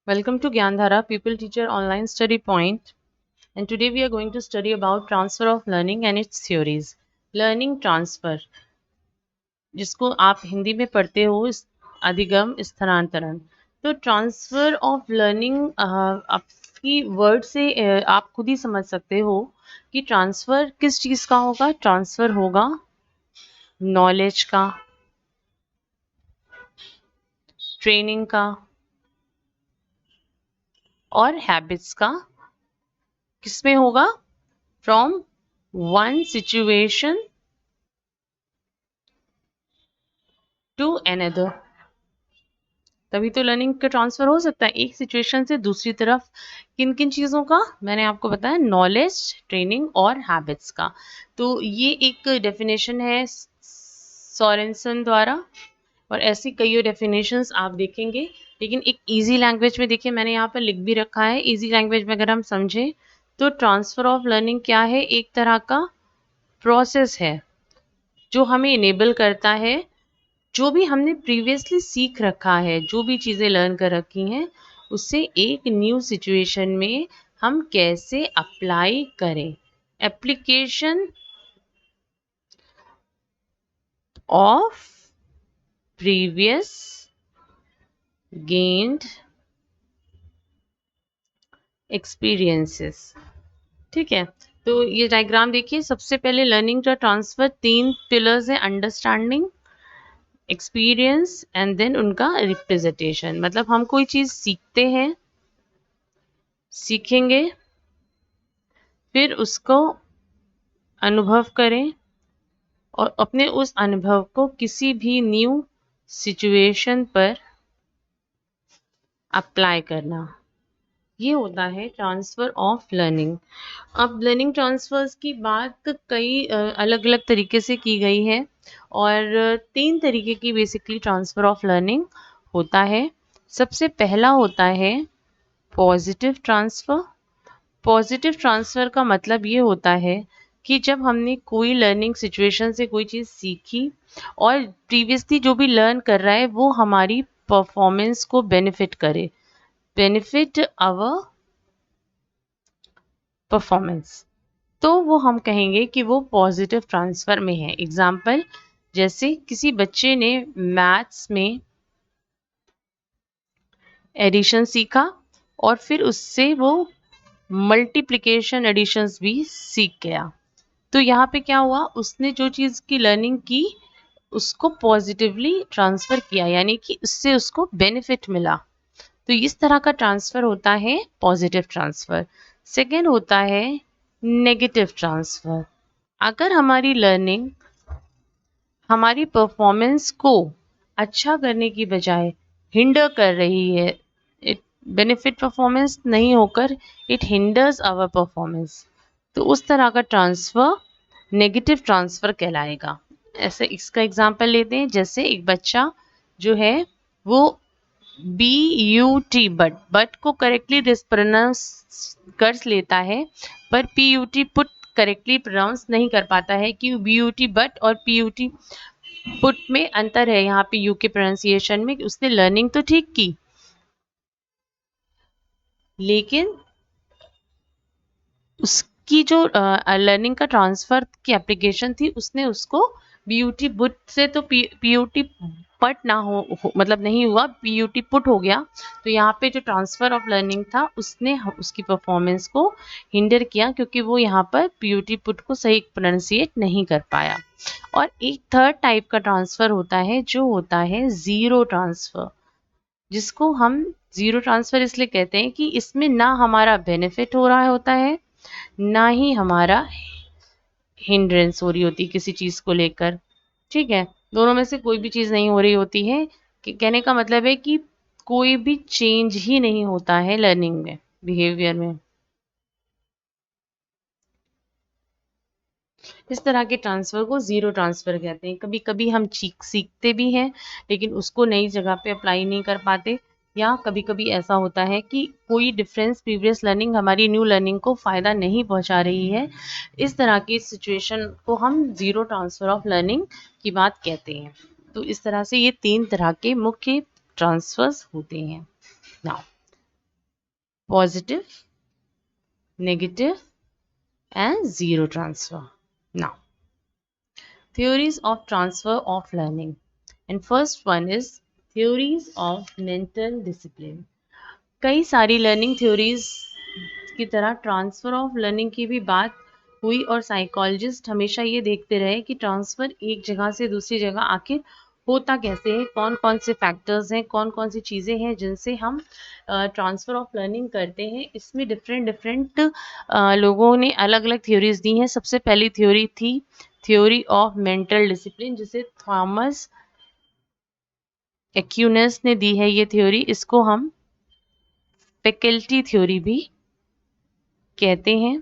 Welcome to Gyandhara People Teacher Online Study Point, and today we are going to study about transfer of learning and its theories. Learning transfer, जिसको आप हिंदी में पढ़ते हो अधिगम स्थानांतरण। तो ट्रांसफर ऑफ लर्निंग आपकी वर्ड से आप खुद ही समझ सकते हो कि ट्रांसफर किस चीज़ का होगा। ट्रांसफर होगा नॉलेज का, ट्रेनिंग का और हैबिट्स का। किसमें होगा? From one situation to another. तभी तो लर्निंग का ट्रांसफर हो सकता है एक सिचुएशन से दूसरी तरफ। किन किन चीज़ों का मैंने आपको बताया? नॉलेज, ट्रेनिंग और हैबिट्स का। तो ये एक डेफिनेशन है सोरेनसन द्वारा, और ऐसी कई डेफिनेशंस आप देखेंगे, लेकिन एक इजी लैंग्वेज में देखिए, मैंने यहाँ पर लिख भी रखा है। इजी लैंग्वेज में अगर हम समझें तो ट्रांसफर ऑफ लर्निंग क्या है? एक तरह का प्रोसेस है जो हमें इनेबल करता है, जो भी हमने प्रीवियसली सीख रखा है, जो भी चीज़ें लर्न कर रखी हैं, उससे एक न्यू सिचुएशन में हम कैसे अप्लाई करें। Application of previous gained experiences. ठीक है, तो ये डायग्राम देखिए। सबसे पहले लर्निंग का ट्रांसफर 3 पिलर्स है: अंडरस्टैंडिंग, एक्सपीरियंस एंड देन उनका रिप्रेजेंटेशन। मतलब हम कोई चीज़ सीखते हैं, सीखेंगे, फिर उसको अनुभव करें और अपने उस अनुभव को किसी भी न्यू सिचुएशन पर अप्लाई करना। ये होता है ट्रांसफ़र ऑफ लर्निंग। अब लर्निंग ट्रांसफ़र्स की बात कई अलग अलग तरीके से की गई है, और 3 तरीके की बेसिकली ट्रांसफ़र ऑफ लर्निंग होता है। सबसे पहला होता है पॉजिटिव ट्रांसफ़र। पॉजिटिव ट्रांसफ़र का मतलब ये होता है कि जब हमने कोई लर्निंग सिचुएशन से कोई चीज़ सीखी और प्रीवियसली जो भी लर्न कर रहा है वो हमारी परफॉर्मेंस को बेनिफिट करे, बेनिफिट आवर परफॉर्मेंस, तो वो हम कहेंगे कि वो पॉजिटिव ट्रांसफ़र में है। एग्जाम्पल, जैसे किसी बच्चे ने मैथ्स में एडिशन सीखा और फिर उससे वो मल्टीप्लिकेशन एडिशंस भी सीख गया। तो यहाँ पे क्या हुआ? उसने जो चीज़ की लर्निंग की उसको पॉजिटिवली ट्रांसफ़र किया, यानी कि उससे उसको बेनिफिट मिला। तो इस तरह का ट्रांसफ़र होता है पॉजिटिव ट्रांसफ़र। सेकेंड होता है नेगेटिव ट्रांसफ़र। अगर हमारी लर्निंग हमारी परफॉर्मेंस को अच्छा करने की बजाय हिंडर कर रही है, इट बेनिफिट परफॉर्मेंस नहीं होकर इट हिंडर्स आवर परफॉर्मेंस, तो उस तरह का ट्रांसफ़र नेगेटिव ट्रांसफ़र कहलाएगा। ऐसे इसका एग्जांपल लेते हैं। जैसे एक बच्चा जो है वो BUT बट को करेक्टली डिसप्रोनाउंस कर लेता है, पर PUT पुट करेक्टली प्रोनाउंस नहीं कर पाता है कि BUT बट और PUT पुट में अंतर है। यहाँ पे यू के प्रोनाउंसिएशन में उसने लर्निंग तो ठीक की, लेकिन उसकी जो लर्निंग का ट्रांसफर की एप्लीकेशन थी उसने उसको BUT बुट से तो PUT पट ना हो मतलब नहीं हुआ, PUT पुट हो गया। तो यहाँ पे जो ट्रांसफर ऑफ लर्निंग था उसने उसकी परफॉर्मेंस को हिंडर किया, क्योंकि वो यहाँ पर PUT पुट को सही प्रोनाउंसिएट नहीं कर पाया। और एक थर्ड टाइप का ट्रांसफर होता है जो होता है ज़ीरो ट्रांसफर, जिसको हम ज़ीरो ट्रांसफर इसलिए कहते हैं कि इसमें ना हमारा बेनिफिट हो रहा होता है, ना ही हमारा हिंड्रेंस हो रही होती किसी चीज़ को लेकर। ठीक है, दोनों में से कोई भी चीज़ नहीं हो रही होती है। कहने का मतलब है कि कोई भी चेंज ही नहीं होता है लर्निंग में, बिहेवियर में। इस तरह के ट्रांसफ़र को ज़ीरो ट्रांसफ़र कहते हैं। कभी कभी हम सीखते भी हैं लेकिन उसको नई जगह पे अप्लाई नहीं कर पाते, या कभी कभी ऐसा होता है कि कोई डिफरेंस प्रीवियस लर्निंग हमारी न्यू लर्निंग को फ़ायदा नहीं पहुंचा रही है। इस तरह की सिचुएशन को हम ज़ीरो ट्रांसफ़र ऑफ लर्निंग की बात कहते हैं। तो इस तरह से ये 3 तरह के मुख्य ट्रांसफ़र्स होते हैं। Now positive, negative, and zero transfer. Now, theories of transfer of learning. And first one is theories of mental discipline. कई सारी लर्निंग थ्योरीज की तरह ट्रांसफ़र ऑफ लर्निंग की भी बात हुई और साइकोलॉजिस्ट हमेशा ये देखते रहे कि ट्रांसफ़र एक जगह से दूसरी जगह आखिर होता कैसे है, कौन कौन से फैक्टर्स हैं, कौन कौन सी चीज़ें हैं जिनसे हम ट्रांसफ़र ऑफ लर्निंग करते हैं। इसमें डिफरेंट डिफरेंट लोगों ने अलग अलग थ्योरीज दी हैं। सबसे पहली थ्योरी थी थ्योरी ऑफ मेंटल डिसिप्लिन, जिसे थॉमस एक्यूनेस ने दी है। ये थ्योरी, इसको हम फैकल्टी थ्योरी भी कहते हैं।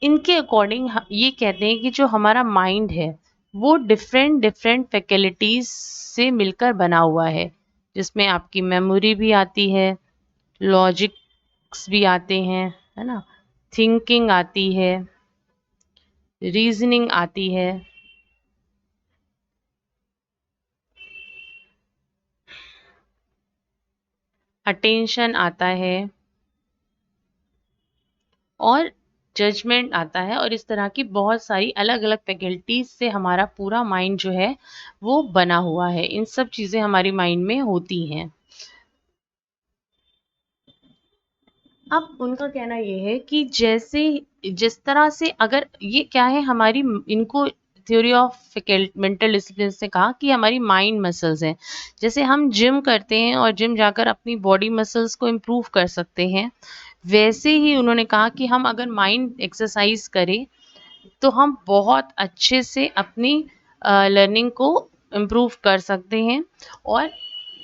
इनके अकॉर्डिंग ये कहते हैं कि जो हमारा माइंड है वो डिफरेंट डिफरेंट फैकल्टीज से मिलकर बना हुआ है, जिसमें आपकी मेमोरी भी आती है, लॉजिक्स भी आते हैं, है ना, थिंकिंग आती है, रीजनिंग आती है, अटेंशन आता है और जजमेंट आता है। और इस तरह की बहुत सारी अलग अलग फैकल्टीज से हमारा पूरा माइंड जो है वो बना हुआ है। इन सब चीज़ें हमारी माइंड में होती हैं। अब उनका कहना ये है कि जैसे जिस तरह से, अगर ये क्या है हमारी, इनको थ्योरी ऑफ मेंटल डिसिप्लिन ने कहा कि हमारी माइंड मसल्स हैं। जैसे हम जिम करते हैं और जिम जाकर अपनी बॉडी मसल्स को इम्प्रूव कर सकते हैं, वैसे ही उन्होंने कहा कि हम अगर माइंड एक्सरसाइज करें तो हम बहुत अच्छे से अपनी लर्निंग को इम्प्रूव कर सकते हैं। और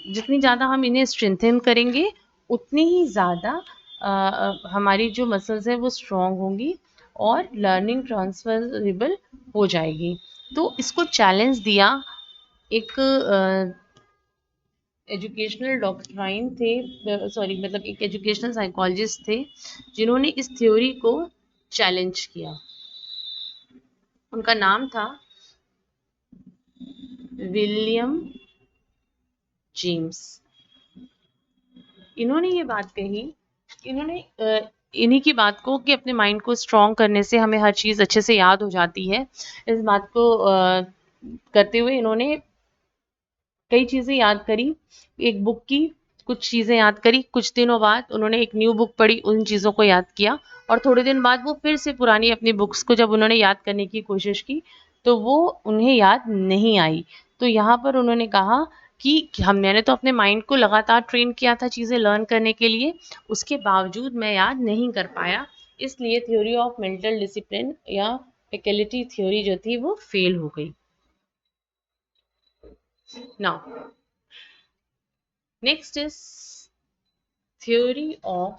जितनी ज़्यादा हम इन्हें स्ट्रेंथन करेंगे उतनी ही ज़्यादा हमारी जो मसल्स है वो स्ट्रॉन्ग होंगी और लर्निंग ट्रांसफरेबल हो जाएगी। तो इसको चैलेंज दिया एक एजुकेशनल डॉक्ट्राइन थे, सॉरी मतलब एक एजुकेशनल साइकोलॉजिस्ट थे जिन्होंने इस थ्योरी को चैलेंज किया। उनका नाम था विलियम जेम्स। इन्होंने ये बात कही, इन्होंने इन्हीं की बात को कि अपने माइंड को स्ट्रॉन्ग करने से हमें हर चीज़ अच्छे से याद हो जाती है। इस बात को करते हुए इन्होंने कई चीज़ें याद करी, एक बुक की कुछ चीज़ें याद करी, कुछ दिनों बाद उन्होंने एक न्यू बुक पढ़ी, उन चीज़ों को याद किया, और थोड़े दिन बाद वो फिर से पुरानी अपनी बुक्स को जब उन्होंने याद करने की कोशिश की तो वो उन्हें याद नहीं आई। तो यहाँ पर उन्होंने कहा कि मैंने तो अपने माइंड को लगातार ट्रेन किया था चीज़ें लर्न करने के लिए, उसके बावजूद मैं याद नहीं कर पाया, इसलिए थ्योरी ऑफ मेंटल डिसिप्लिन या फैकल्टी थ्योरी जो थी वो फेल हो गई। Now next is theory of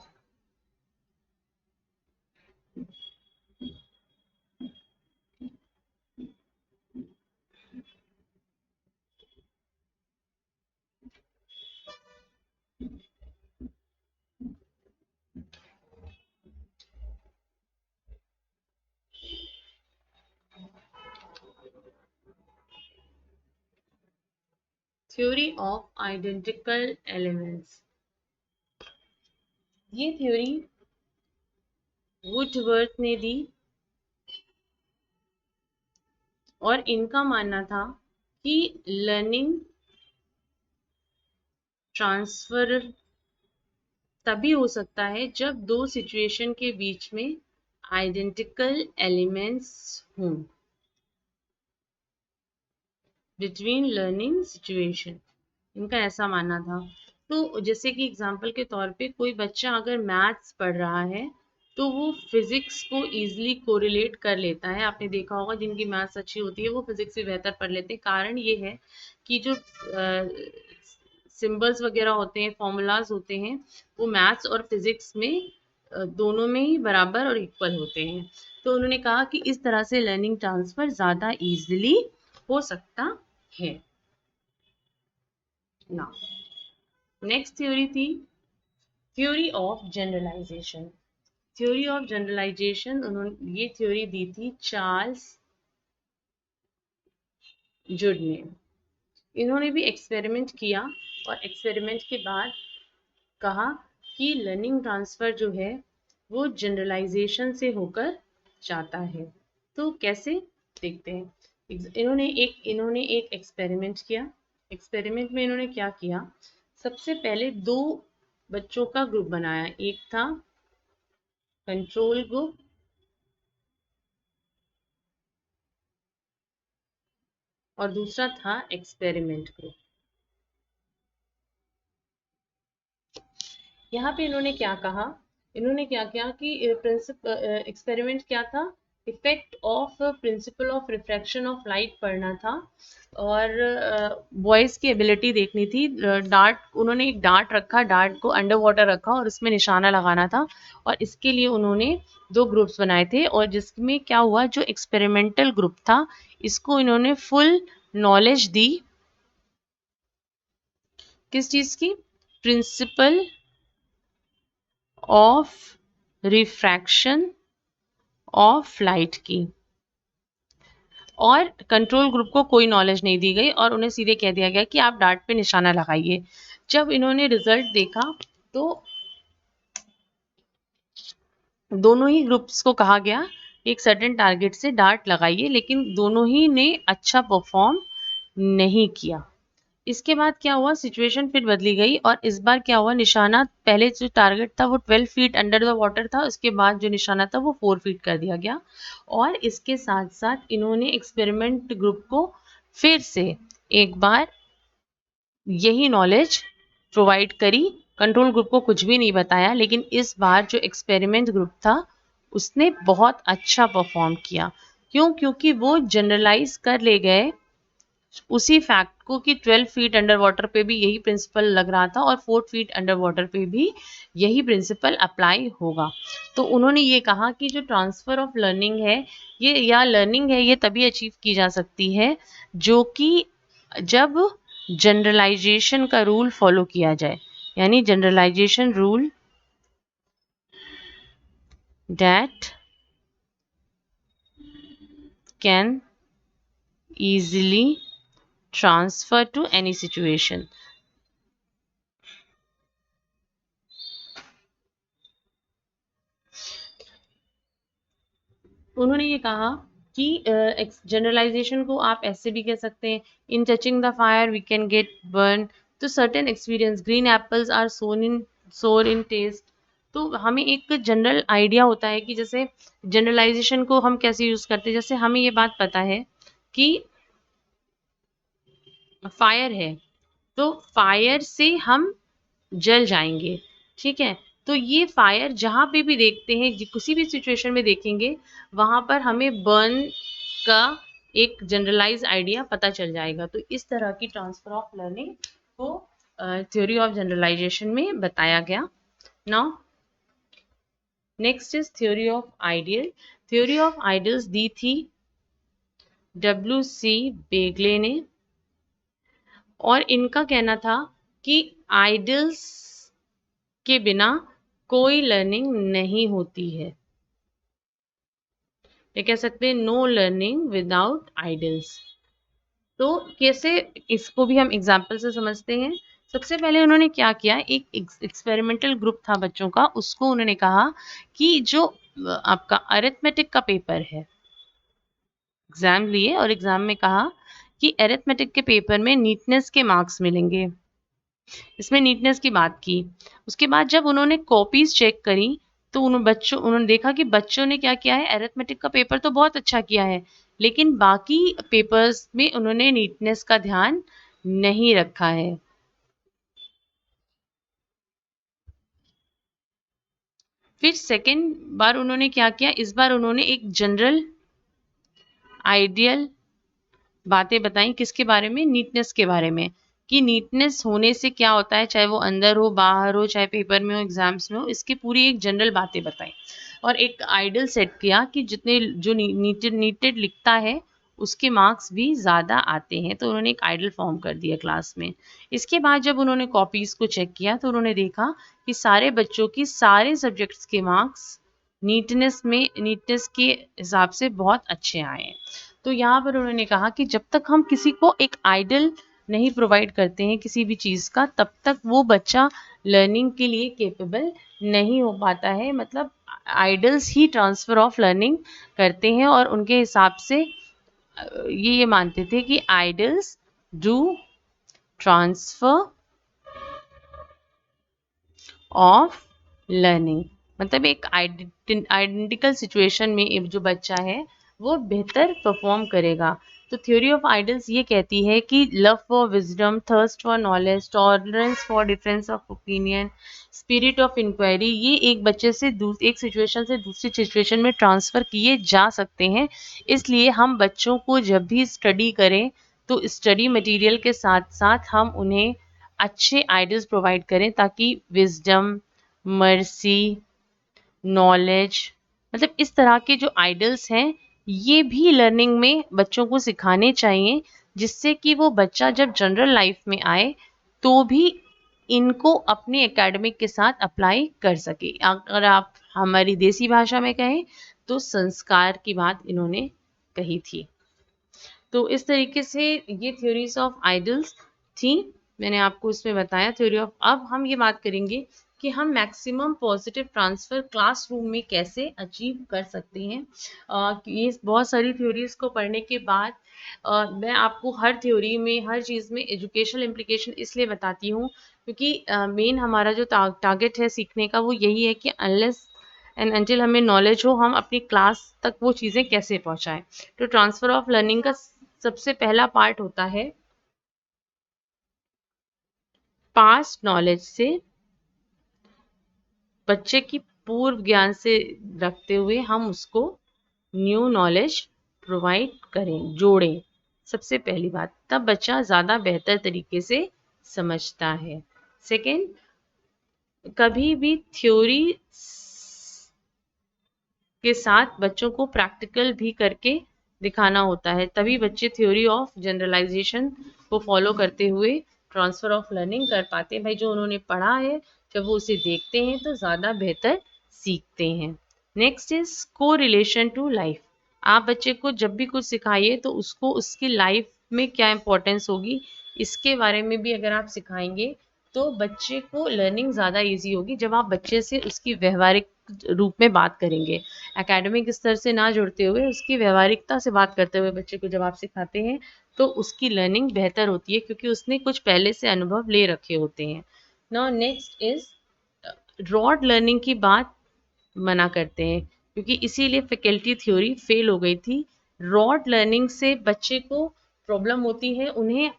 identical elements। ये थ्योरी वुडवर्थ ने दी और इनका मानना था कि लर्निंग ट्रांसफर तभी हो सकता है जब दो सिचुएशन के बीच में आइडेंटिकल एलिमेंट्स हों बिटवीन लर्निंग सिचुएशन। इनका ऐसा मानना था। तो जैसे कि एग्जांपल के तौर पे कोई बच्चा अगर मैथ्स पढ़ रहा है तो वो फिजिक्स को इजीली कोरिलेट कर लेता है। आपने देखा होगा जिनकी मैथ्स अच्छी होती है वो फिजिक्स भी बेहतर पढ़ लेते हैं। कारण ये है कि जो सिंबल्स वगैरह होते हैं, फॉर्मूलाज होते हैं, वो मैथ्स और फिजिक्स में दोनों में ही बराबर और इक्वल होते हैं। तो उन्होंने कहा कि इस तरह से लर्निंग ट्रांसफर ज़्यादा इजीली हो सकता है। नाउ नेक्स्ट थ्योरी थी theory of generalisation. Theory of generalisation उन्होंने ये थ्योरी दी थी चार्ल्स जुड ने। इन्होंने भी एक्सपेरिमेंट किया और एक्सपेरिमेंट के बाद कहा कि लर्निंग ट्रांसफर जो है वो जनरलाइजेशन से होकर जाता है। तो कैसे, देखते हैं। इन्होंने एक एक्सपेरिमेंट किया। एक्सपेरिमेंट में इन्होंने क्या किया, सबसे पहले दो बच्चों का ग्रुप बनाया। एक था कंट्रोल ग्रुप और दूसरा था एक्सपेरिमेंट ग्रुप। यहाँ पे इन्होंने क्या कहा, इन्होंने क्या किया कि प्रिंसिपल एक्सपेरिमेंट क्या था, effect of principle of refraction of light पढ़ना था और बॉयज की एबिलिटी देखनी थी। डार्ट, उन्होंने एक डार्ट रखा, डार्ट को अंडर वाटर रखा और उसमें निशाना लगाना था और इसके लिए उन्होंने दो ग्रुप्स बनाए थे। और जिसमें क्या हुआ, जो एक्सपेरिमेंटल ग्रुप था इसको इन्होंने फुल नॉलेज दी, किस चीज की, principle of refraction of light की। और कंट्रोल ग्रुप को कोई नॉलेज नहीं दी गई और उन्हें सीधे कह दिया गया कि आप डार्ट पे निशाना लगाइए। जब इन्होंने रिजल्ट देखा तो दोनों ही ग्रुप्स को कहा गया एक सर्टेन टारगेट से डार्ट लगाइए, लेकिन दोनों ही ने अच्छा परफॉर्म नहीं किया। इसके बाद क्या हुआ, सिचुएशन फिर बदली गई और इस बार क्या हुआ, निशाना पहले जो टारगेट था वो 12 फीट अंडर द वाटर था, उसके बाद जो निशाना था वो 4 फीट कर दिया गया। और इसके साथ साथ इन्होंने एक्सपेरिमेंट ग्रुप को फिर से एक बार यही नॉलेज प्रोवाइड करी। कंट्रोल ग्रुप को कुछ भी नहीं बताया, लेकिन इस बार जो एक्सपेरिमेंट ग्रुप था उसने बहुत अच्छा परफॉर्म किया। क्यों? क्योंकि वो जनरलाइज कर ले गए उसी फैक्ट को कि 12 फीट अंडर वाटर पे भी यही प्रिंसिपल लग रहा था और 4 फीट अंडर वाटर पे भी यही प्रिंसिपल अप्लाई होगा। तो उन्होंने ये कहा कि जो ट्रांसफर ऑफ लर्निंग है ये, या लर्निंग है, ये तभी अचीव की जा सकती है जो कि जब जनरलाइजेशन का रूल फॉलो किया जाए, यानी generalisation rule that can easily transfer to any situation। उन्होंने ये कहा कि जनरलाइजेशन को आप ऐसे भी कह सकते हैं, in touching the fire we can get burn. तो certain experience, green apples are sour in test. तो हमें एक जनरल आइडिया होता है कि जैसे जनरलाइजेशन को हम कैसे यूज करते हैं। जैसे हमें ये बात पता है कि फायर है तो फायर से हम जल जाएंगे, ठीक है। तो ये फायर जहाँ पे भी देखते हैं, किसी भी सिचुएशन में देखेंगे, वहां पर हमें बर्न का एक जनरलाइज आइडिया पता चल जाएगा। तो इस तरह की ट्रांसफर ऑफ लर्निंग को थ्योरी ऑफ जनरलाइजेशन में बताया गया। Now next is theory of ideal. Theory of ideals दी थी WC बेगले ने और इनका कहना था कि आइडियल्स के बिना कोई लर्निंग नहीं होती है। ये कह सकते हैं नो लर्निंग विदाउट आइडियल्स। तो कैसे, इसको भी हम एग्जाम्पल से समझते हैं। सबसे पहले उन्होंने क्या किया, एक एक्सपेरिमेंटल ग्रुप था बच्चों का, उसको उन्होंने कहा कि जो आपका अरिथमेटिक का पेपर है, एग्जाम लिए और एग्जाम में कहा कि अरिथमेटिक के पेपर में नीटनेस के मार्क्स मिलेंगे। इसमें नीटनेस की बात की। उसके बाद जब उन्होंने कॉपीज चेक करी तो उन्होंने देखा कि बच्चों ने क्या किया है, अरिथमेटिक का पेपर तो बहुत अच्छा किया है, लेकिन बाकी पेपर्स में उन्होंने नीटनेस का ध्यान नहीं रखा है। फिर सेकेंड बार उन्होंने क्या किया, इस बार उन्होंने एक जनरल आइडियल बातें बताई, किसके बारे में, नीटनेस के बारे में, कि नीटनेस होने से क्या होता है, चाहे वो अंदर हो, बाहर हो, चाहे पेपर में हो, एग्जाम्स में हो, इसकी पूरी एक जनरल बातें बताई। और एक आइडल सेट किया कि जितने जो नीटेड लिखता है उसके मार्क्स भी ज़्यादा आते हैं। तो उन्होंने एक आइडल फॉर्म कर दिया क्लास में। इसके बाद जब उन्होंने कॉपीज़ को चेक किया तो उन्होंने देखा कि सारे बच्चों की सारे सब्जेक्ट्स के मार्क्स नीटनेस के हिसाब से बहुत अच्छे आए हैं। तो यहाँ पर उन्होंने कहा कि जब तक हम किसी को एक आइडल नहीं प्रोवाइड करते हैं किसी भी चीज़ का, तब तक वो बच्चा लर्निंग के लिए केपेबल नहीं हो पाता है। मतलब idols he transfer of learning करते हैं, और उनके हिसाब से ये मानते थे कि idols do transfer of learning. मतलब एक आइडेंटिकल सिचुएशन में एक जो बच्चा है वो बेहतर परफॉर्म करेगा। तो थ्योरी ऑफ आइडल्स ये कहती है कि love for wisdom, thirst for knowledge, tolerance for difference of opinion, spirit of inquiry, ये एक बच्चे से एक सिचुएशन से दूसरी सिचुएशन में ट्रांसफ़र किए जा सकते हैं। इसलिए हम बच्चों को जब भी स्टडी करें तो स्टडी मटेरियल के साथ साथ हम उन्हें अच्छे आइडियाज़ प्रोवाइड करें, ताकि विजडम, मर्सी, नॉलेज, मतलब इस तरह के जो आइडल्स हैं ये भी लर्निंग में बच्चों को सिखाने चाहिए, जिससे कि वो बच्चा जब जनरल लाइफ में आए तो भी इनको अपने एकेडमिक के साथ अप्लाई कर सके। अगर आप हमारी देसी भाषा में कहें तो संस्कार की बात इन्होंने कही थी। तो इस तरीके से ये थ्योरीज ऑफ आइडल्स थी, मैंने आपको इसमें बताया थ्योरी ऑफ। अब हम ये बात करेंगे कि हम मैक्सिमम पॉजिटिव ट्रांसफर क्लासरूम में कैसे अचीव कर सकते हैं। ये बहुत सारी थ्योरीज को पढ़ने के बाद मैं आपको हर थ्योरी में, हर चीज़ में एजुकेशनल इम्प्लीकेशन इसलिए बताती हूँ क्योंकि मेन हमारा जो टारगेट है सीखने का वो यही है कि अनलेस एंड अनटिल हमें नॉलेज हो हम अपनी क्लास तक वो चीज़ें कैसे पहुँचाएं। तो ट्रांसफ़र ऑफ लर्निंग का सबसे पहला पार्ट होता है पास्ट नॉलेज से बच्चे की पूर्व ज्ञान से रखते हुए हम उसको न्यू नॉलेज प्रोवाइड करें, जोड़ें। सबसे पहली बात, तब बच्चा ज़्यादा बेहतर तरीके से समझता है। सेकेंड, कभी भी थ्योरी के साथ बच्चों को प्रैक्टिकल भी करके दिखाना होता है, तभी बच्चे थ्योरी ऑफ जनरलाइजेशन को फॉलो करते हुए ट्रांसफ़र ऑफ लर्निंग कर पाते हैं। भाई जो उन्होंने पढ़ा है जब वो उसे देखते हैं तो ज़्यादा बेहतर सीखते हैं। नेक्स्ट इज को रिलेशन टू लाइफ। आप बच्चे को जब भी कुछ सिखाइए तो उसको उसकी लाइफ में क्या इम्पोर्टेंस होगी इसके बारे में भी अगर आप सिखाएंगे तो बच्चे को लर्निंग ज़्यादा इजी होगी। जब आप बच्चे से उसकी व्यवहारिक रूप में बात करेंगे, एकेडमिक स्तर से ना जुड़ते हुए उसकी व्यवहारिकता से बात करते हुए बच्चे को जब आप सिखाते हैं तो उसकी लर्निंग बेहतर होती है, क्योंकि उसने कुछ पहले से अनुभव ले रखे होते हैं। Now next is rod learning की बात मना करते हैं, क्योंकि इसीलिए फैकल्टी थ्योरी फेल हो गई थी। रॉड लर्निंग से बच्चे को प्रॉब्लम होती है, उन्हें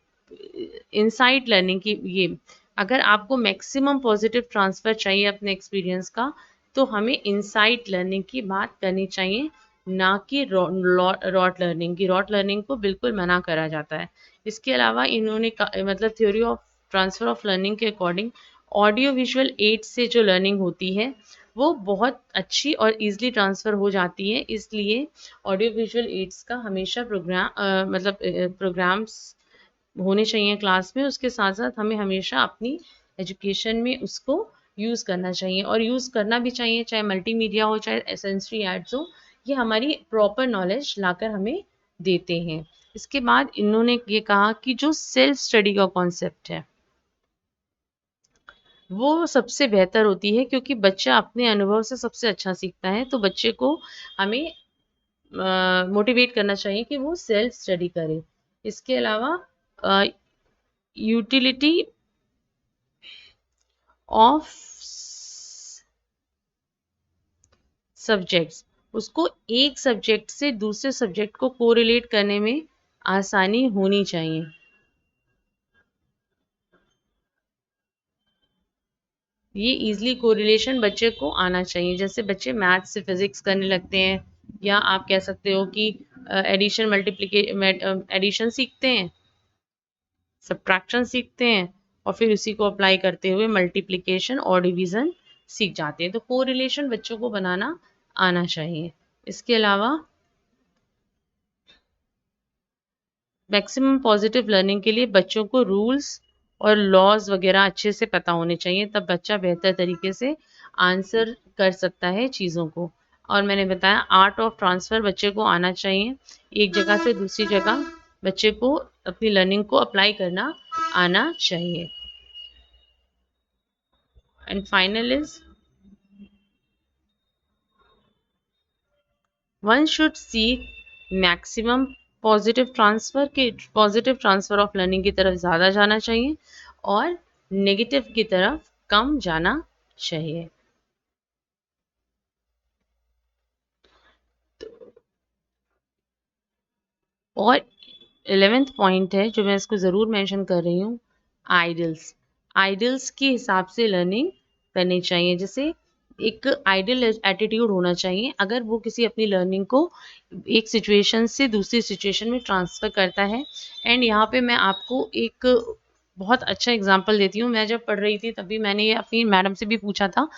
इनसाइट लर्निंग की ये, अगर आपको मैक्सिमम पॉजिटिव ट्रांसफ़र चाहिए अपने एक्सपीरियंस का तो हमें इनसाइट लर्निंग की बात करनी चाहिए, ना कि रॉट लर्निंग की। रॉट लर्निंग को बिल्कुल मना करा जाता है। इसके अलावा इन्होंने मतलब theory of transfer of learning के अकॉर्डिंग ऑडियो विजुअल एड से जो लर्निंग होती है वो बहुत अच्छी और ईजिली ट्रांसफ़र हो जाती है। इसलिए ऑडियो विजुअल एड्स का हमेशा प्रोग्राम्स होने चाहिए क्लास में। उसके साथ साथ हमें हमेशा अपनी एजुकेशन में उसको यूज़ करना चाहिए, और यूज़ करना भी चाहिए, चाहे मल्टीमीडिया हो चाहे सेंसरी एड्स हो, ये हमारी प्रॉपर नॉलेज लाकर हमें देते हैं। इसके बाद इन्होंने ये कहा कि जो सेल्फ स्टडी का कॉन्सेप्ट है वो सबसे बेहतर होती है, क्योंकि बच्चा अपने अनुभव से सबसे अच्छा सीखता है। तो बच्चे को हमें मोटिवेट करना चाहिए कि वो सेल्फ स्टडी करे। इसके अलावा यूटिलिटी ऑफ सब्जेक्ट्स, उसको एक सब्जेक्ट से दूसरे सब्जेक्ट को कोरिलेट करने में आसानी होनी चाहिए। ये इजली कोरिलेशन बच्चे को आना चाहिए। जैसे बच्चे मैथ्स से फिजिक्स करने लगते हैं, या आप कह सकते हो कि एडिशन सीखते हैं, सब्ट्रैक्शन सीखते हैं, और फिर उसी को अप्लाई करते हुए मल्टीप्लिकेशन और डिवीज़न सीख जाते हैं। तो कोरिलेशन बच्चों को बनाना आना चाहिए। इसके अलावा मैक्सिमम पॉजिटिव लर्निंग के लिए बच्चों को रूल्स और लॉज वगैरह अच्छे से पता होने चाहिए, तब बच्चा बेहतर तरीके से आंसर कर सकता है चीज़ों को। और मैंने बताया आर्ट ऑफ ट्रांसफ़र बच्चे को आना चाहिए, एक जगह से दूसरी जगह बच्चे को अपनी लर्निंग को अप्लाई करना आना चाहिए। And final is one should seek maximum positive transfer of learning की तरफ ज़्यादा जाना चाहिए और नेगेटिव की तरफ कम जाना चाहिए। और 11th पॉइंट है जो मैं इसको ज़रूर मेंशन कर रही हूँ, आइडल्स। आइडल्स के हिसाब से लर्निंग करनी चाहिए। जैसे एक आइडल एटीट्यूड होना चाहिए अगर वो किसी अपनी लर्निंग को एक सिचुएशन से दूसरी सिचुएशन में ट्रांसफ़र करता है। एंड यहाँ पे मैं आपको एक बहुत अच्छा एग्जांपल देती हूँ। मैं जब पढ़ रही थी तभी मैंने ये अपनी मैडम से भी पूछा था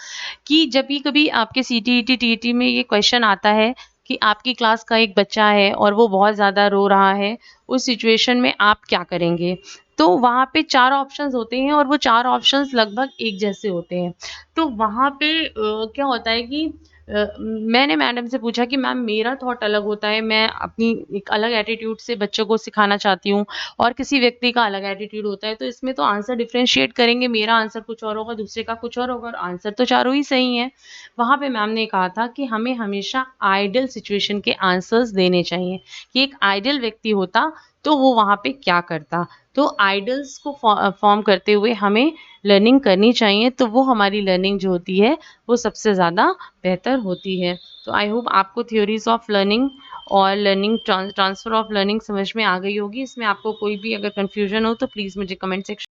कि जब भी कभी आपके सीटीईटी टीईटी में ये क्वेश्चन आता है कि आपकी क्लास का एक बच्चा है और वो बहुत ज़्यादा रो रहा है, उस सिचुएशन में आप क्या करेंगे? तो वहाँ पे 4 ऑप्शंस होते हैं और वो 4 ऑप्शंस लगभग एक जैसे होते हैं। तो वहाँ पे क्या होता है कि मैंने मैडम से पूछा कि मैम मेरा थॉट अलग होता है, मैं अपनी एक अलग एटीट्यूड से बच्चों को सिखाना चाहती हूँ और किसी व्यक्ति का अलग एटीट्यूड होता है, तो इसमें तो आंसर डिफरेंशिएट करेंगे, मेरा आंसर कुछ और होगा, दूसरे का कुछ और होगा और आंसर तो चारों ही सही हैं। वहाँ पे मैम ने कहा था कि हमें हमेशा आइडियल सिचुएशन के आंसर्स देने चाहिए कि एक आइडियल व्यक्ति होता तो वो वहाँ पे क्या करता। तो आइडल्स को फॉर्म करते हुए हमें लर्निंग करनी चाहिए, तो वो हमारी लर्निंग जो होती है वो सबसे ज़्यादा बेहतर होती है। तो आई होप आपको थ्योरीज ऑफ लर्निंग और लर्निंग ट्रांसफ़र ऑफ लर्निंग समझ में आ गई होगी। इसमें आपको कोई भी अगर कन्फ्यूजन हो तो प्लीज़ मुझे कमेंट सेक्शन